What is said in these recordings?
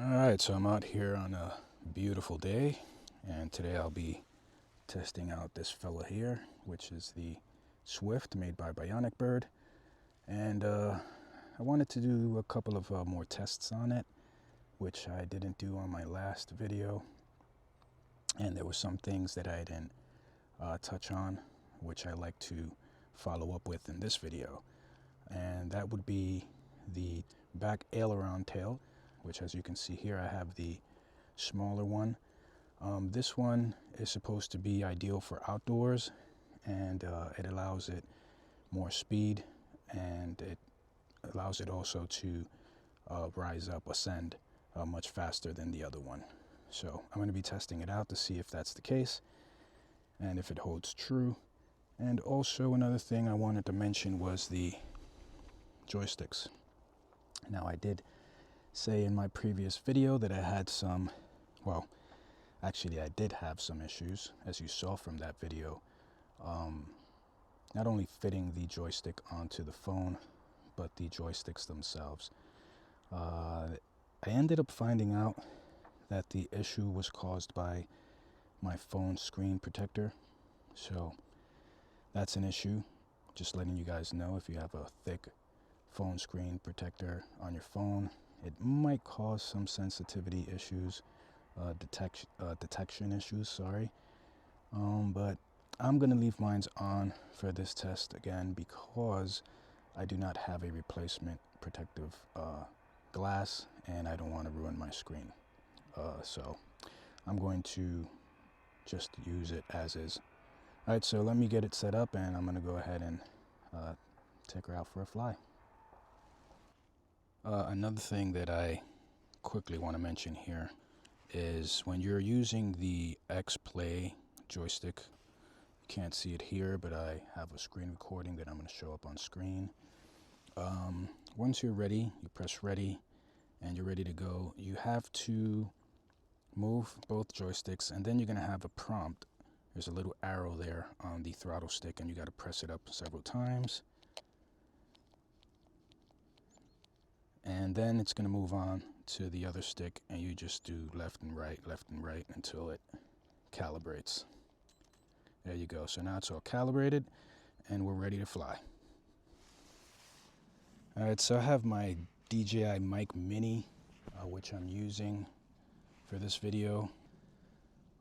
Alright, so I'm out here on a beautiful day, and today I'll be testing out this fella here, which is the Swift made by Bionic Bird. And I wanted to do a couple of more tests on it, which I didn't do on my last video. And there were some things that I didn't touch on, which I like to follow up with in this video. And that would be the back aileron tail, which, as you can see here, I have the smaller one. This one is supposed to be ideal for outdoors, and it allows it more speed, and it allows it also to rise up, ascend much faster than the other one. So I'm going to be testing it out to see if that's the case and if it holds true. And also another thing I wanted to mention was the joysticks. Now, I did say in my previous video that I had some, well, actually I did have some issues, as you saw from that video, not only fitting the joystick onto the phone, but the joysticks themselves. I ended up finding out that the issue was caused by my phone screen protector, so that's an issue. Just letting you guys know, if you have a thick phone screen protector on your phone, it might cause some sensitivity issues, detection issues, sorry. But I'm gonna leave mine on for this test again because I do not have a replacement protective glass, and I don't want to ruin my screen. So I'm going to just use it as is. All right, so let me get it set up, and I'm gonna go ahead and take her out for a fly. Another thing that I quickly want to mention here is when you're using the X-Play joystick, you can't see it here, but I have a screen recording that I'm going to show up on screen. Once you're ready, you press ready and you're ready to go. You have to move both joysticks, and then you're going to have a prompt. There's a little arrow there on the throttle stick, and you got to press it up several times. And then it's going to move on to the other stick, and you just do left and right until it calibrates. There you go. So now it's all calibrated and we're ready to fly. All right, so I have my DJI Mic Mini, which I'm using for this video.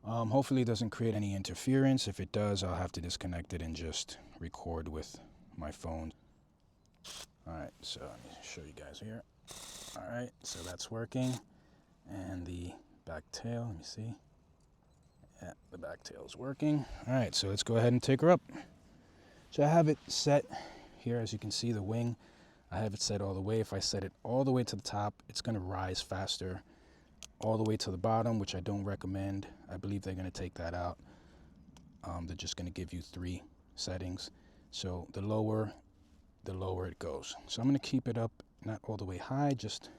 Hopefully it doesn't create any interference. If it does, I'll have to disconnect it and just record with my phone. All right, so let me show you guys here. All right, so that's working. And the back tail, let me see. Yeah, the back tail is working. All right, so let's go ahead and take her up. So I have it set here, as you can see, the wing. I have it set all the way. If I set it all the way to the top, it's going to rise faster. All the way to the bottom, which I don't recommend. I believe they're going to take that out. They're just going to give you 3 settings. So the lower it goes. So I'm going to keep it up, not all the way high, just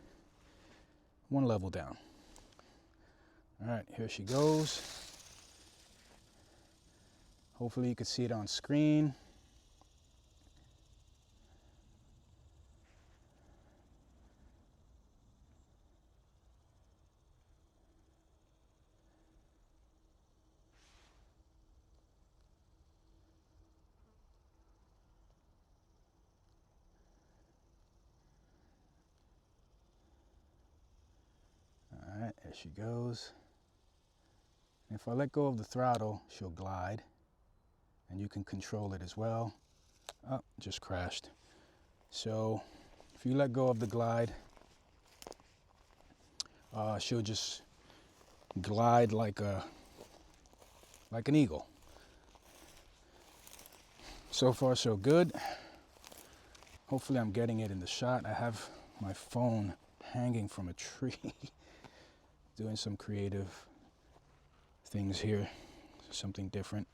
1 level down. All right, here she goes. Hopefully you can see it on screen. All right, there she goes. And if I let go of the throttle, she'll glide, and you can control it as well. Oh, just crashed. So if you let go of the glide, she'll just glide like an eagle. So far, so good. Hopefully I'm getting it in the shot. I have my phone hanging from a tree, doing some creative things here, something different.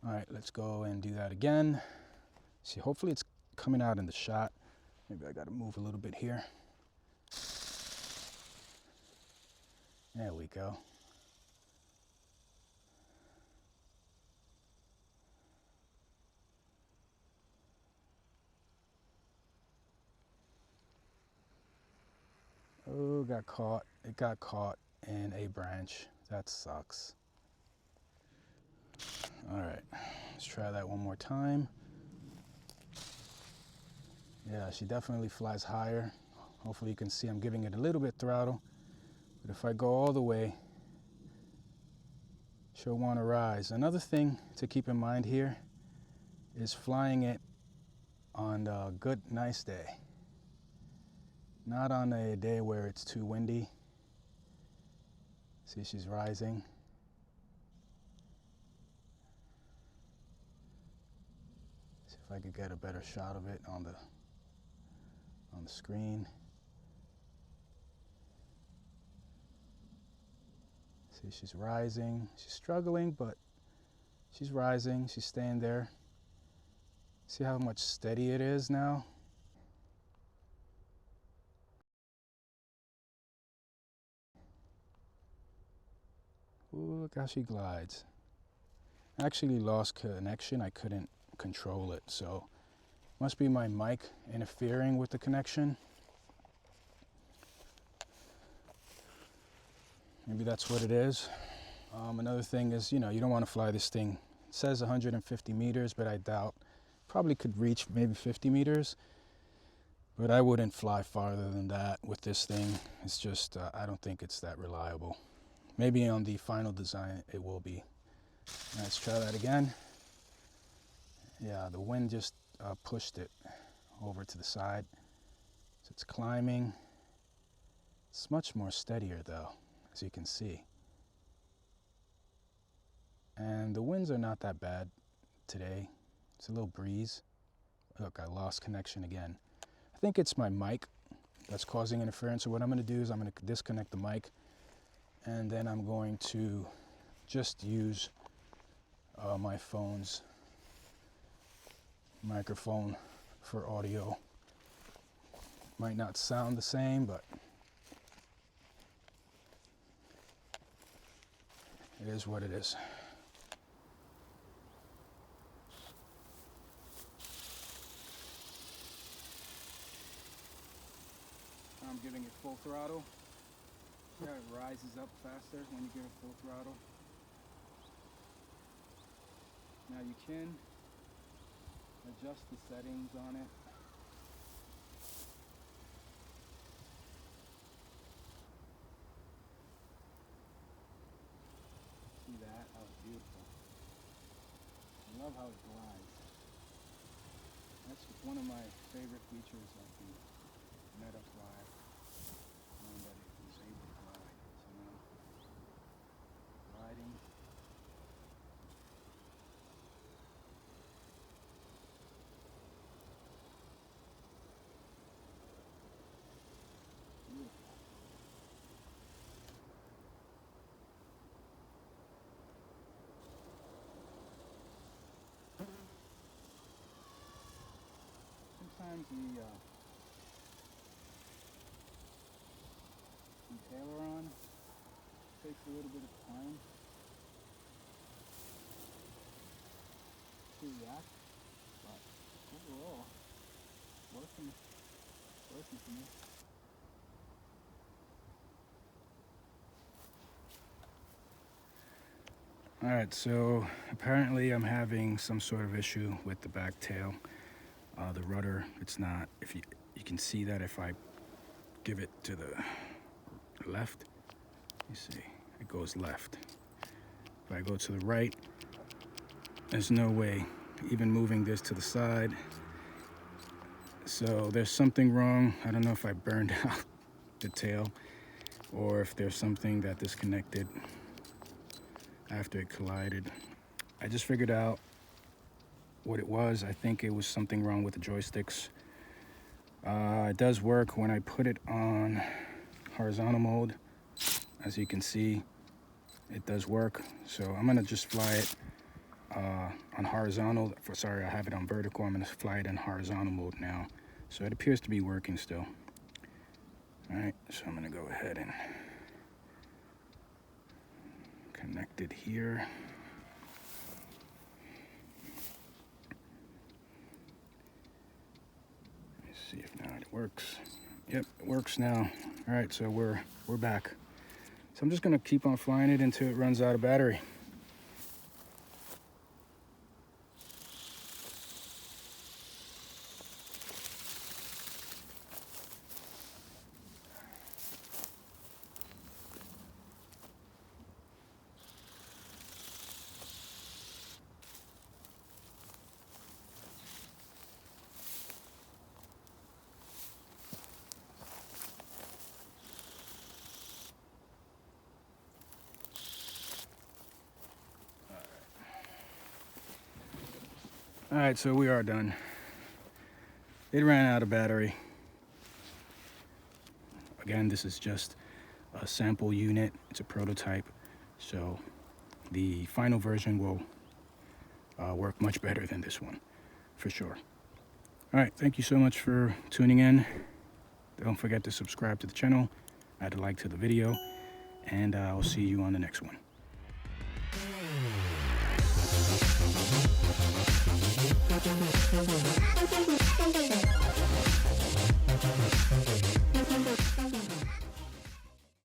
All right, let's go and do that again. See, hopefully it's coming out in the shot. Maybe I gotta move a little bit here. There we go. Oh got caught. It got caught in a branch. That sucks. All right, let's try that one more time. Yeah, she definitely flies higher. Hopefully you can see I'm giving it a little bit throttle. But if I go all the way, she'll want to rise. Another thing to keep in mind here is flying it on a good, nice day. Not on a day where it's too windy. See, she's rising. See if I could get a better shot of it on the screen. See, she's rising. She's struggling, but she's rising. She's staying there. See how much steady it is now? Ooh, look how she glides. I actually lost connection. I couldn't control it, so must be my mic interfering with the connection. Maybe that's what it is. Another thing is, you don't want to fly this thing. It says 150 meters, but I doubt. Probably could reach maybe 50 meters, but I wouldn't fly farther than that with this thing. It's just, I don't think it's that reliable. Maybe on the final design it will be. Let's try that again. Yeah, the wind just pushed it over to the side. So it's climbing. It's much more steadier though, as you can see. And the winds are not that bad today. It's a little breeze. Look, I lost connection again. I think it's my mic that's causing interference. So what I'm going to do is I'm going to disconnect the mic, and then I'm going to just use my phone's microphone for audio. Might not sound the same, but it is what it is. I'm giving it full throttle. Yeah, it rises up faster when you give it full throttle. Now you can adjust the settings on it. See that? That was beautiful. I love how it glides. That's one of my favorite features of the Metafly. That it was able to glide. So now, gliding. Beautiful. Sometimes the aileron takes a little bit of time to react, but overall, working for me. All right, so apparently I'm having some sort of issue with the back tail. The rudder, it's not, if you can see that if I give it to the left, you see, it goes left. If I go to the right, there's no way, even moving this to the side. So there's something wrong. I don't know if I burned out the tail or if there's something that disconnected after it collided. I just figured out what it was. I think it was something wrong with the joysticks. It does work when I put it on horizontal mode. As you can see, it does work. So I'm gonna just fly it on horizontal. Sorry, I have it on vertical. I'm gonna fly it in horizontal mode now. So it appears to be working still. All right, so I'm gonna go ahead and connect it here. Let me see if now it works. Yep, it works now. All right, so we're back. So I'm just gonna keep on flying it until it runs out of battery. All right, so we are done. It ran out of battery. Again, this is just a sample unit. It's a prototype. So the final version will work much better than this one, for sure. All right, thank you so much for tuning in. Don't forget to subscribe to the channel, add a like to the video, and I'll see you on the next one.